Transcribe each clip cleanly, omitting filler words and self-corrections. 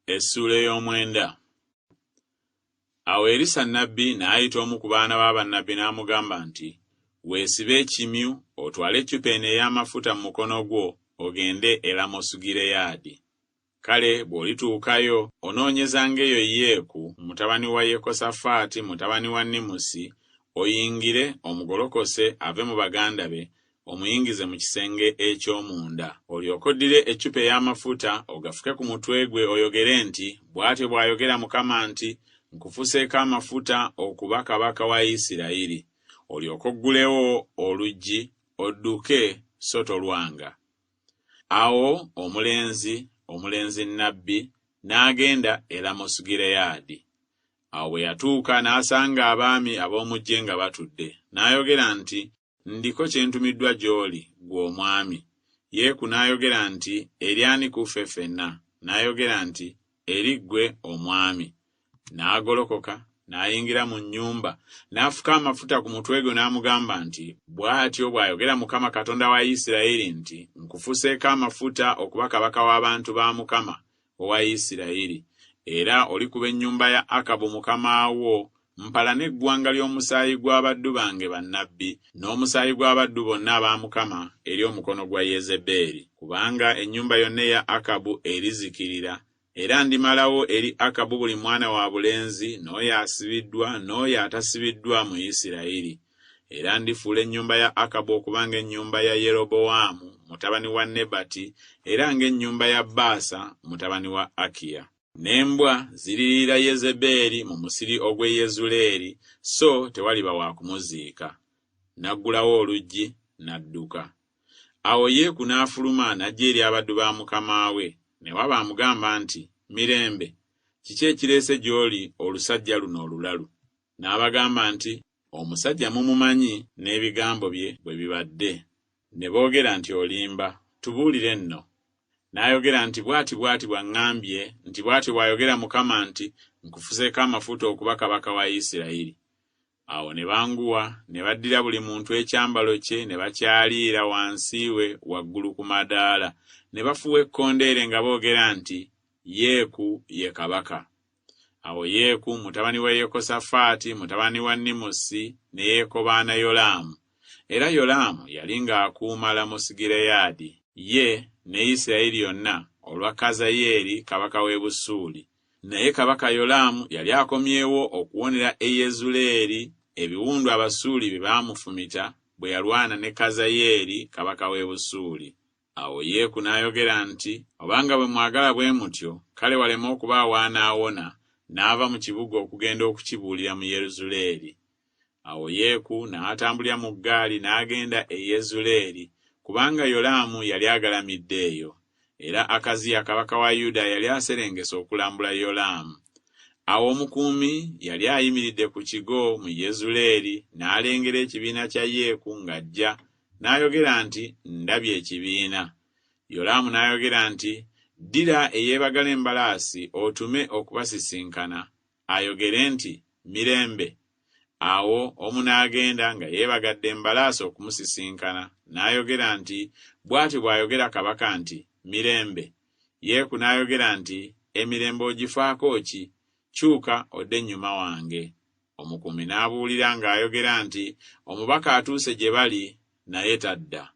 Essuula ey'omwenda. Awo Erisa nnabbi n'ayita omu ku baana b'abannabbi n'amugamba nti, weesibe ekimyu otwale eccupa eno ey'amafuta mu mukono gwo ogende e Lamosugireyaadi. Kale bw'olituukayo onoonyezanga eyo Yeeku mutabani wa Yekosafaati mutabani wa Nimusi, oyingire omugolokose ave mu baganda be, omuyingize mu kisenge eky'omunda. Olyoke oddire eccupa ey'amafuta ogafuke ku mutwe gwe oyogere nti, bw'atyo bw'ayogera Mukama nti, nkufuseeko amafuta okuba kabaka wa Isirayiri. Olyoke oggulewo oluggi odduke so tolwanga. Awo omulenzi nnabbi n'agenda e Lamosugireyaadi. Awo bwe yatuuka n'asanga abaami ab'omuggye nga batudde, n'ayogera nti, ndiko kye ntumiddwa gy'oli, ggwe omwami. Yeeku n'ayogera nti, eri ani ku ffe ffenna? N'ayogera nti, eri ggwe omwami. N'agolokoka n'ayingira mu nnyumba, n'afuka amafuta ku mutwe gwe n'amugamba nti, bw'atyo bw'ayogera Mukama Katonda wa Isirayiri nti, nkufuseeko amafuta okuba kabaka w'abantu ba Mukama owa Isirayiri, era olikuba ennyumba ya Akabu mukama wo, mpala n'eggwanga ly'omusaayi gw'abaddu bange bannabbi, n'omusaayi gw'abaddu bonna aba Mukama eri omukono gwa Yezeberi. Kubanga ennyumba yonna eya Akabu erizikirira, era ndimalawo eri Akabu buli mwana wa bulenzi, n'oyo asibiddwa n'oyo atasibiddwa mu Isirayiri. Era ndifuula ennyumba ya Akabu okuba ng'ennyumba ya Yerobowaamu mutabani wa Nebati, era ng'ennyumba ya Baasa mutabani wa Akiya. N'embwa ziririira Yezeberi mu musiri ogw'e Yezuleeri, so tewaliba wa kumuziika. N'aggulawo oluggi n'adduka. Awo Yeeku n'afuluma n'ajja eri abaddu ba mukama we, ne waba amugamba nti, mirembe, kiki ekireese gy'oli olusajja luno olulalu? N'abagamba nti, omusajja mumumanyi n'ebigambo bye bwe bibadde. Ne boogera nti olimba, tubuulire nno. N'ayogera nti bw'ati bw'aŋŋambye nti bw'ati bw'ayogera Mukama nti, nkufuseeko amafuta okuba kabaka wa Isirayiri. Awo ne banguwa ne baddira buli muntu ekyambalo kye ne bakyaliira wansi we waggulu ku madaala, ne bafuwa ekkondeere nga boogera nti, Yeeku ye kabaka. Awo Yeeku mutabani wa Yekosafaati mutabani wa Nimusi ne yeekobaana Yolaamu. Era Yolaamu yali ng'akuuma Lamosugireyaadi, ye ne Isirayiri yonna olwa Kazayeeri kabaka w'e Busuuli. Naye kabaka Yolaamu yali akomyewo okuwonera e Yezuleeri ebiwundu Abasuuli bye baamufumita bwe yalwana ne Kazayeeri kabaka w'e Busuuli. Awo Yeeku n'ayogera nti, obanga bwe mwagala bwe mutyo, kale waleme okubaawo anaawona, n'ava mu kibuga okugenda okukibuulira mu Yezuleeri. Awo Yeeku n'atambulira mu ggaali n'agenda e Yezuleeri, kubanga Yolaamu yali agalamidde eyo, era Akaziya kabaka wa Yuda yali aserengese okulambula Yolaamu. Awo omukuumi yali ayimiridde ku kigo mu Yezuleeri, n'alengera ekibiina kya Yeeku ng'ajja, n'ayogera nti, ndabye ekibiina. Yolaamu n'ayogera nti, ddira eyeebagala embalaasi otume okubasisinkana, ayogere nti, mirembe. Awo omu n'agenda nga yeebagadde embalaasi okumusisinkana, n'ayogera nti, bw'atyo bw'ayogera kabaka nti, mirembe. Yeeku n'ayogera nti, emirembe ogifaako ki? Kyuka odde ennyuma wange. Omukuumi n'abuulira ng'ayogera nti, omubaka atuuse gye bali, naye tadda.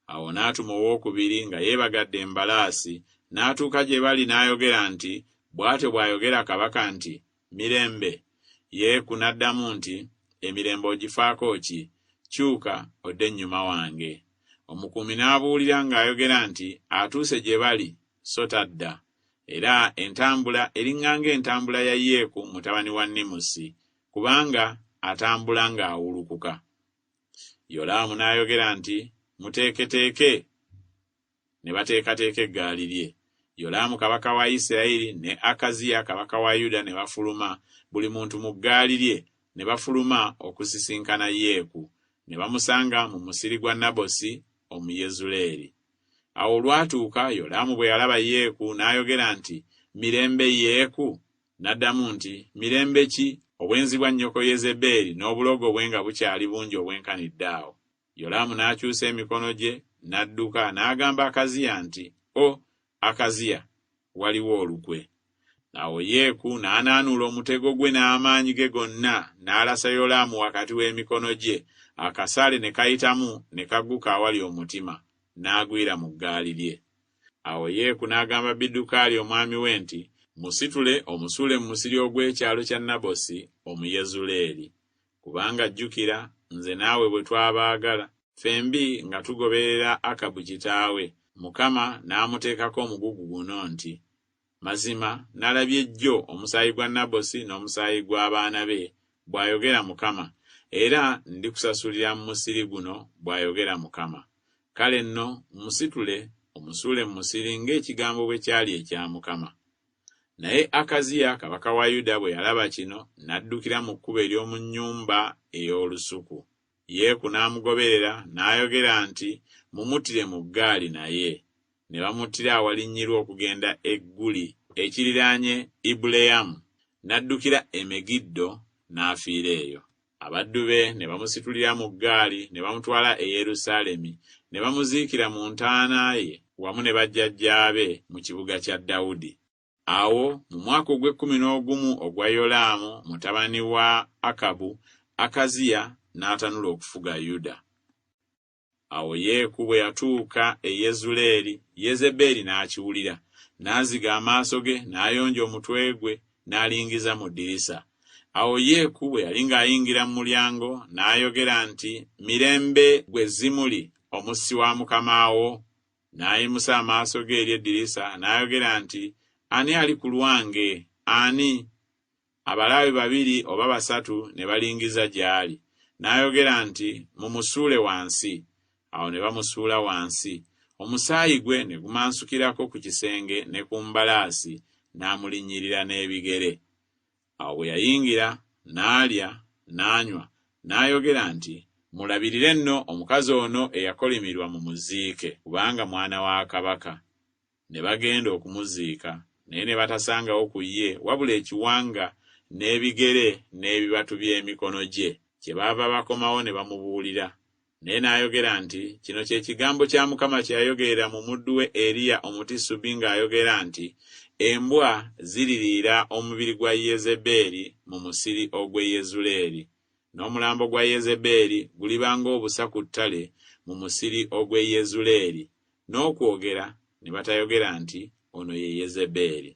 Awo n'atuma owookubiri nga yeebagadde embalaasi, n'atuuka gye bali n'ayogera nti, bw'atyo bw'ayogera kabaka nti, mirembe. Yeeku n'addamu nti, emirembe ogifaako ki? Kyuka odde ennyuma wange. Omukuumi n'abuulira ng'ayogera nti, atuuse gye bali, so tadda. Era entambula eriŋŋanga entambula ya Yeeku mutabani wa Nimusi, kubanga atambula ng'awulukuka. Yolaamu n'ayogera nti, muteeketeeke. Ne bateekateeka eggaali lye. Yolaamu kabaka wa Isirayiri ne Akaziya kabaka wa Yuda ne bafuluma, buli muntu mu ggaali lye, ne bafuluma okusisinkana Yeeku, ne bamusanga mu musiri gwa Nabosi Omuyezuleeri. Awo olwatuuka Yolaamu bwe yalaba Yeeku n'ayogera nti, mirembe Yeeku? N'addamu nti, mirembe ki? Obwenzi bwa nnyoko Yezeberi n'obulogo bwe nga bukyali bungi obwenkanidde awo. Yolaamu n'akyusa emikono gye n'adduka n'agamba Akaziya nti, Akaziya, waliwo olukwe. Awo Yeeku n'anaanula omutego gwe n'amaanyi ge gonna, n'alasa Yolaamu wakati w'emikono gye, akasaale ne kayitamu ne kagguka awali omutima, n'agwira mu ggaali lye. Awo Yeeku n'agamba Biddukaali omwami we nti, musitule omusuule mu musiri ogw'ekyalo kya Nabosi Omuyezuleeri, kubanga jjukira nze naawe bwe twabaagala, fembi nga tugoberera Akabu kitaawe. Mukama n'amuteekako omugugu guno nti, mazima nalabye jjo omusaayi gwa Nabosi n'omusaayi gw'abaana be, bw'ayogera Mukama, era ndikusasulira mu musiri guno, bw'ayogera Mukama. Kale nno musitule omusuule mu musiri ng'ekigambo bwe kyali ekya Mukama. Naye Akaziya kabaka wa Yuda bwe yalaba kino, n'addukira mu kkubo ery'omu nnyumba ey'olusuku. Yeeku n'amugoberera n'ayogera nti, mumuttire mu ggaali naye. Ne bamuttira awalinyirwa okugenda egguli ekiriraanye Ibuleyamu, n'addukira e Megiddo n'afiira eyo. Abaddu be ne bamusitulira mu ggaali ne bamutwala e Yerusaalemi, ne bamuziikira mu ntaana ye wamu ne bajjajjaabe mu kibuga kya Dawudi. Awo mu mwaka ogw'ekkumi ogwa Yolaamu mutabani wa Akabu, Akaziya n'atanula okufuga Yuda. Awo Yeeku bwe yatuuka e Yezuleeri, Yezeberi n'akiwulira, n'aziga amaaso ge, n'ayonja omutwe gwe, n'alingiza mu ddirisa. Awo Yeeku bwe yali ng'ayingira mu mulyango, n'ayogera nti, mirembe gwe Zimuli, omussi wa mukama wo? N'ayimusa amaaso ge eri eddirisa, n'ayogera nti, ani ali ku lwange? Ani? Abalaawe babiri oba basatu ne balingiza gy'ali. N'ayogera nti, mumusuule wansi. Awo ne bamusuula wansi. Omusaayi gwe ne gumansukirako ku kisenge ne ku mbalaasi, n'amulinnyirira n'ebigere. Awo bwe yayingira, n'alya, n'anywa, n'ayogera nti, mulabirire nno omukazi ono eyakolimirwa mu muziike, kubanga mwana wa kabaka. Ne bagenda okumuziika, naye ne batasangawo ku ye wabula ekiwanga n'ebigere n'ebibatu by'emikono gye. Kyebaava bakomawo ne bamubuulira. Naye n'ayogera nti, kino kye kigambo kya Mukama kye yayogerera mu muddu we Eriya Omutisubi ng'ayogera nti, embwa ziririira omubiri gwa Yezeberi mu musiri ogw'e Yezuleeri, n'omulambo gwa Yezeberi guliba ng'obusa ku ttale mu musiri ogw'e Yezuleeri. N'okwogera ne batayogera nti, ono ye Yezeberi.